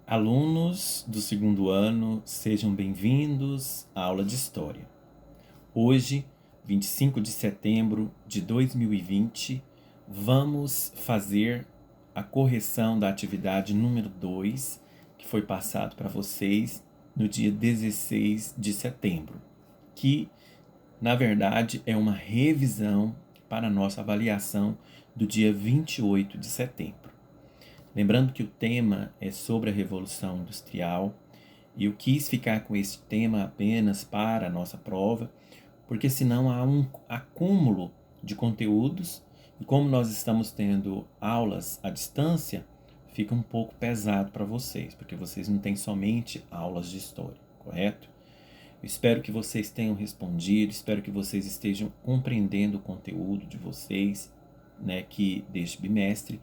Alunos do segundo ano, sejam bem-vindos à aula de História. Hoje, 25 de setembro de 2020, vamos fazer a correção da atividade número 2, que foi passado para vocês no dia 16 de setembro, que, na verdade, é uma revisão para a nossa avaliação do dia 28 de setembro. Lembrando que o tema é sobre a Revolução Industrial e eu quis ficar com esse tema apenas para a nossa prova, porque senão há um acúmulo de conteúdos e como nós estamos tendo aulas à distância, fica um pouco pesado para vocês, porque vocês não têm somente aulas de história, correto? Eu espero que vocês tenham respondido, espero que vocês estejam compreendendo o conteúdo de vocês, né, que deste bimestre,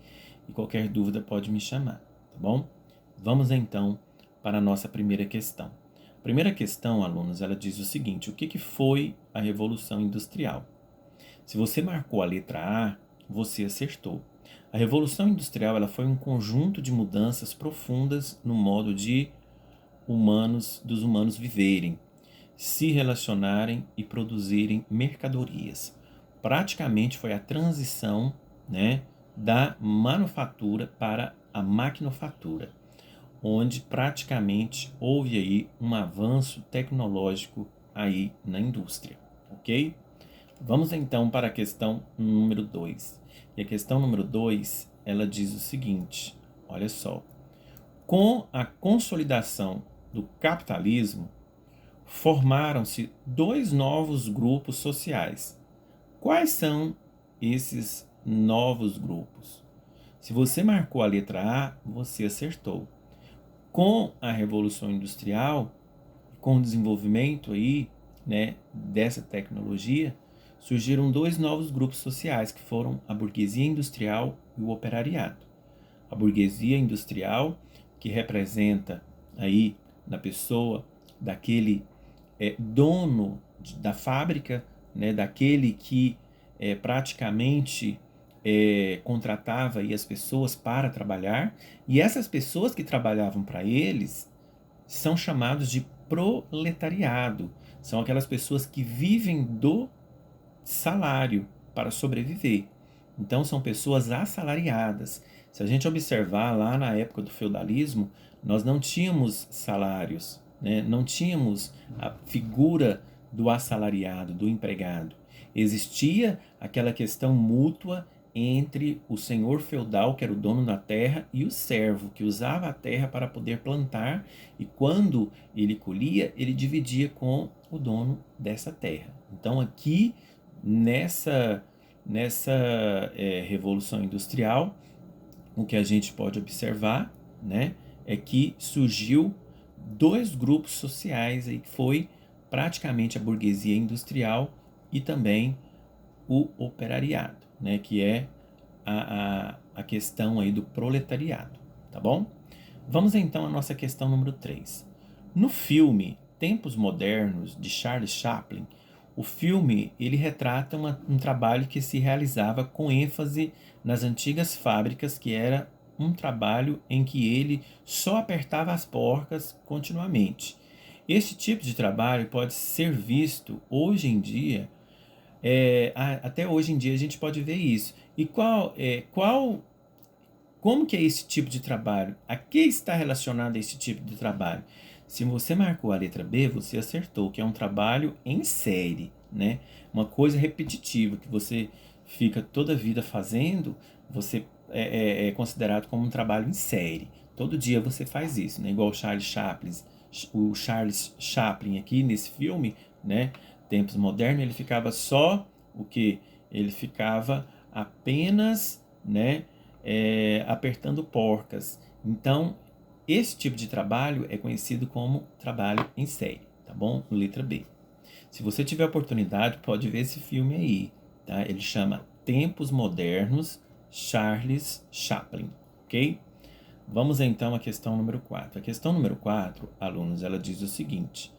e qualquer dúvida pode me chamar, tá bom? Vamos então para a nossa primeira questão. A primeira questão, alunos, ela diz o seguinte: o que foi a Revolução Industrial? Se você marcou a letra A, você acertou. A Revolução Industrial ela foi um conjunto de mudanças profundas no modo dos humanos viverem, se relacionarem e produzirem mercadorias. Praticamente foi a transição, né, da manufatura para a maquinofatura, onde praticamente houve aí um avanço tecnológico aí na indústria, ok? Vamos então para a questão número 2. E a questão número 2, ela diz o seguinte, olha só: com a consolidação do capitalismo, formaram-se dois novos grupos sociais. Quais são esses novos grupos? Se você marcou a letra A, você acertou. Com a Revolução Industrial, com o desenvolvimento aí, né, dessa tecnologia, surgiram dois novos grupos sociais que foram a burguesia industrial e o operariado. A burguesia industrial, que representa aí na pessoa daquele dono da fábrica, né, daquele que praticamente contratava aí as pessoas para trabalhar, e essas pessoas que trabalhavam para eles são chamados de proletariado. São aquelas pessoas que vivem do salário para sobreviver. Então são pessoas assalariadas. Se a gente observar lá na época do feudalismo, nós não tínhamos salários, né? Não tínhamos a figura do assalariado, do empregado. Existia aquela questão mútua entre o senhor feudal, que era o dono da terra, e o servo, que usava a terra para poder plantar, e quando ele colhia, ele dividia com o dono dessa terra. Então aqui, nessa Revolução Industrial, o que a gente pode observar, né, é que surgiu dois grupos sociais aí, que foi praticamente a burguesia industrial e também o operariado, né, que é a questão aí do proletariado, tá bom? Vamos então à nossa questão número 3. No filme Tempos Modernos, de Charles Chaplin, o filme ele retrata um trabalho que se realizava com ênfase nas antigas fábricas, que era um trabalho em que ele só apertava as porcas continuamente. Este tipo de trabalho pode ser visto hoje em dia, até hoje em dia a gente pode ver isso. E como que é esse tipo de trabalho? A que está relacionado esse tipo de trabalho? Se você marcou a letra B, você acertou, que é um trabalho em série, né? Uma coisa repetitiva que você fica toda a vida fazendo, você é considerado como um trabalho em série. Todo dia você faz isso, né? Igual o Charles Chaplin aqui nesse filme, né? Tempos Modernos, ele ficava só o que? Ele ficava apenas, né, apertando porcas. Então, esse tipo de trabalho é conhecido como trabalho em série, tá bom? Letra B. Se você tiver oportunidade, pode ver esse filme aí, tá? Ele chama Tempos Modernos, Charles Chaplin, ok? Vamos então à questão número 4. A questão número 4, alunos, ela diz o seguinte: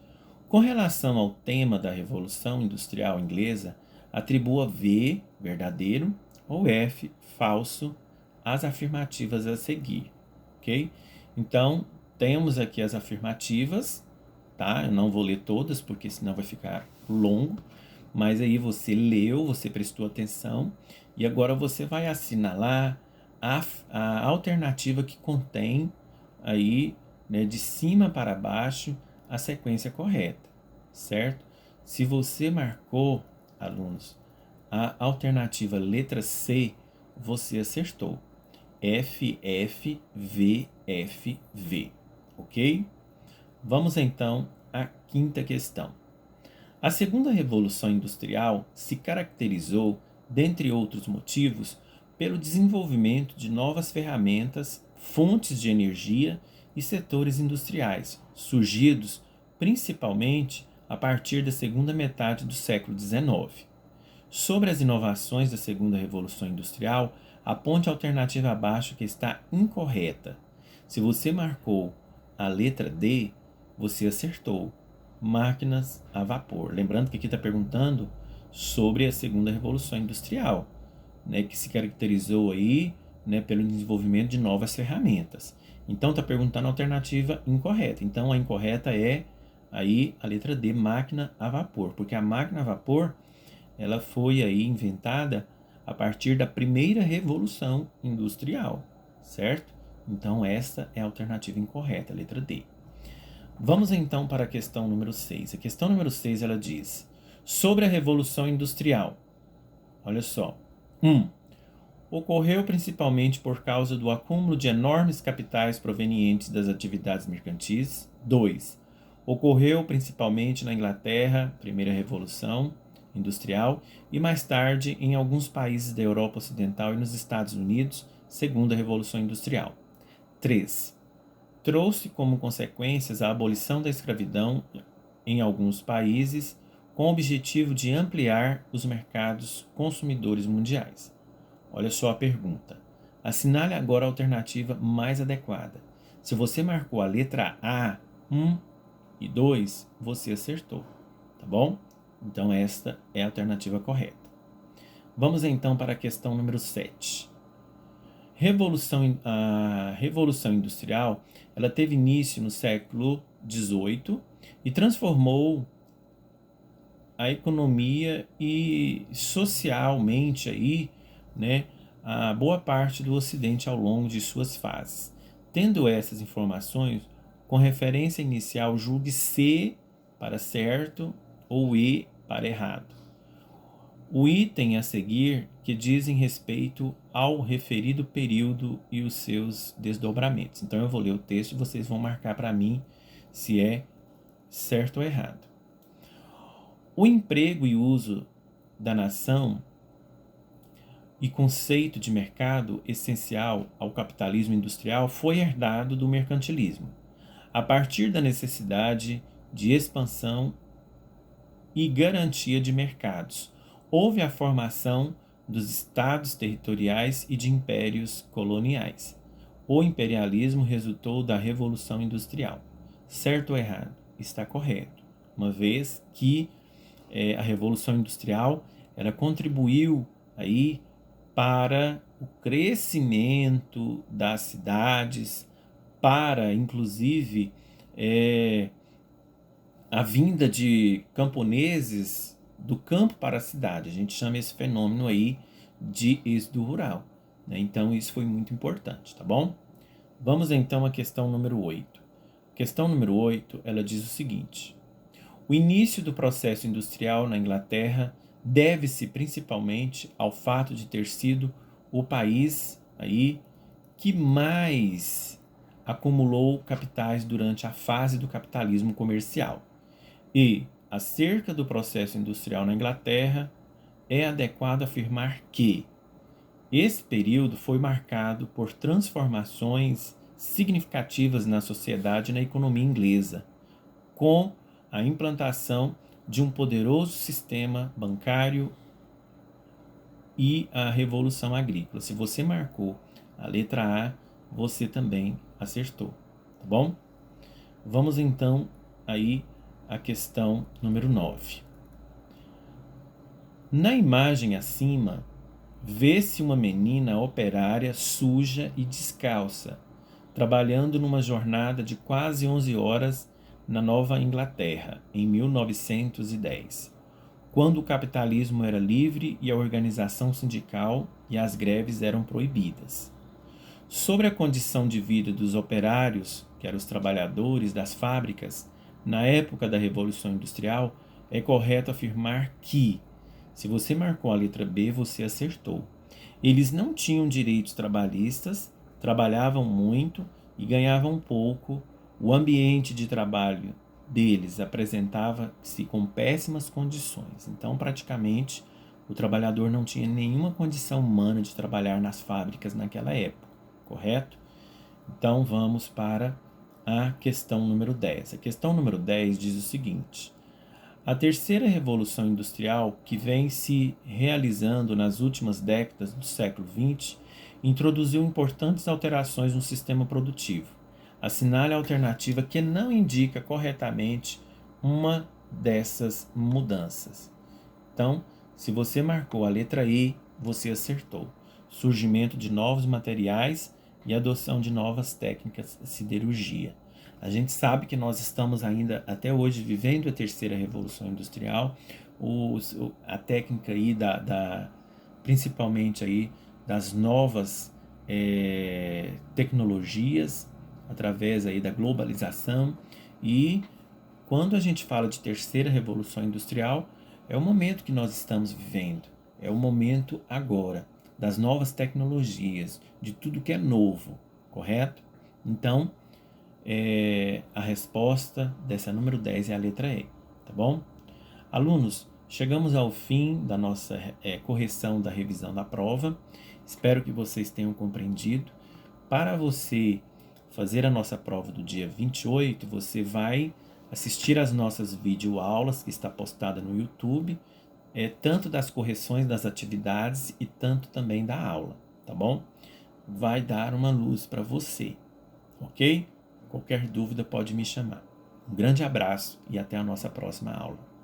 com relação ao tema da Revolução Industrial Inglesa, atribua V, verdadeiro, ou F, falso, as afirmativas a seguir, ok? Então, temos aqui as afirmativas, tá? Eu não vou ler todas, porque senão vai ficar longo, mas aí você leu, você prestou atenção, e agora você vai assinalar a alternativa que contém aí, né, de cima para baixo, a sequência correta, certo? Se você marcou, alunos, a alternativa letra C, você acertou. F, F, V, F, V, ok? Vamos então à quinta questão. A segunda revolução industrial se caracterizou, dentre outros motivos, pelo desenvolvimento de novas ferramentas, fontes de energia e setores industriais, surgidos principalmente a partir da segunda metade do século XIX. Sobre as inovações da segunda revolução industrial, aponte a alternativa abaixo que está incorreta. Se você marcou a letra D, você acertou. Máquinas a vapor. Lembrando que aqui está perguntando sobre a segunda revolução industrial, né, que se caracterizou aí, né, pelo desenvolvimento de novas ferramentas. Então está perguntando a alternativa incorreta. Então a incorreta é aí a letra D, máquina a vapor, porque a máquina a vapor ela foi aí inventada a partir da primeira revolução industrial, certo? Então esta é a alternativa incorreta, a letra D. Vamos então para a questão número 6. A questão número 6 ela diz: sobre a revolução industrial. Olha só. 1. Ocorreu principalmente por causa do acúmulo de enormes capitais provenientes das atividades mercantis. 2. Ocorreu principalmente na Inglaterra, primeira revolução industrial, e mais tarde em alguns países da Europa Ocidental e nos Estados Unidos, segunda revolução industrial. 3. Trouxe como consequências a abolição da escravidão em alguns países, com o objetivo de ampliar os mercados consumidores mundiais. Olha só a pergunta. Assinale agora a alternativa mais adequada. Se você marcou a letra A, 1 e 2, você acertou, tá bom? Então esta é a alternativa correta. Vamos então para a questão número 7. A Revolução Industrial ela teve início no século XVIII e transformou a economia e socialmente aí, né, a boa parte do Ocidente ao longo de suas fases. Tendo essas informações, com referência inicial, julgue C para certo ou E para errado. O item a seguir que dizem respeito ao referido período e os seus desdobramentos. Então eu vou ler o texto e vocês vão marcar para mim se é certo ou errado. O emprego e uso da nação e conceito de mercado essencial ao capitalismo industrial foi herdado do mercantilismo, a partir da necessidade de expansão e garantia de mercados. Houve a formação dos estados territoriais e de impérios coloniais. O imperialismo resultou da Revolução Industrial. Certo ou errado? Está correto, uma vez que a Revolução Industrial ela contribuiu aí para o crescimento das cidades, para inclusive a vinda de camponeses do campo para a cidade. A gente chama esse fenômeno aí de êxodo rural, né? Então isso foi muito importante, tá bom? Vamos então à questão número 8. Questão número 8, ela diz o seguinte: o início do processo industrial na Inglaterra deve-se principalmente ao fato de ter sido o país aí que mais acumulou capitais durante a fase do capitalismo comercial. E, acerca do processo industrial na Inglaterra, é adequado afirmar que esse período foi marcado por transformações significativas na sociedade e na economia inglesa, com a implantação de um poderoso sistema bancário e a revolução agrícola. Se você marcou a letra A, você também acertou, tá bom? Vamos então aí à questão número 9. Na imagem acima, vê-se uma menina operária suja e descalça, trabalhando numa jornada de quase 11 horas na Nova Inglaterra, em 1910, quando o capitalismo era livre e a organização sindical e as greves eram proibidas. Sobre a condição de vida dos operários, que eram os trabalhadores das fábricas, na época da Revolução Industrial, é correto afirmar que, se você marcou a letra B, você acertou. Eles não tinham direitos trabalhistas, trabalhavam muito e ganhavam pouco. O ambiente de trabalho deles apresentava-se com péssimas condições. Então, praticamente, o trabalhador não tinha nenhuma condição humana de trabalhar nas fábricas naquela época, correto? Então, vamos para a questão número 10. A questão número 10 diz o seguinte: a terceira revolução industrial, que vem se realizando nas últimas décadas do século XX, introduziu importantes alterações no sistema produtivo. Assinale a alternativa que não indica corretamente uma dessas mudanças. Então, se você marcou a letra E, você acertou. Surgimento de novos materiais e adoção de novas técnicas de siderurgia. A gente sabe que nós estamos ainda, até hoje, vivendo a terceira revolução industrial. A técnica aí principalmente aí das novas tecnologias, através aí da globalização. E quando a gente fala de terceira revolução industrial, é o momento que nós estamos vivendo. É o momento agora das novas tecnologias, de tudo que é novo, correto? Então, a resposta dessa número 10 é a letra E, tá bom? Alunos, chegamos ao fim da nossa correção da revisão da prova. Espero que vocês tenham compreendido. Para você fazer a nossa prova do dia 28, você vai assistir às nossas videoaulas que está postada no YouTube, tanto das correções das atividades e tanto também da aula, tá bom? Vai dar uma luz para você, ok? Qualquer dúvida pode me chamar. Um grande abraço e até a nossa próxima aula.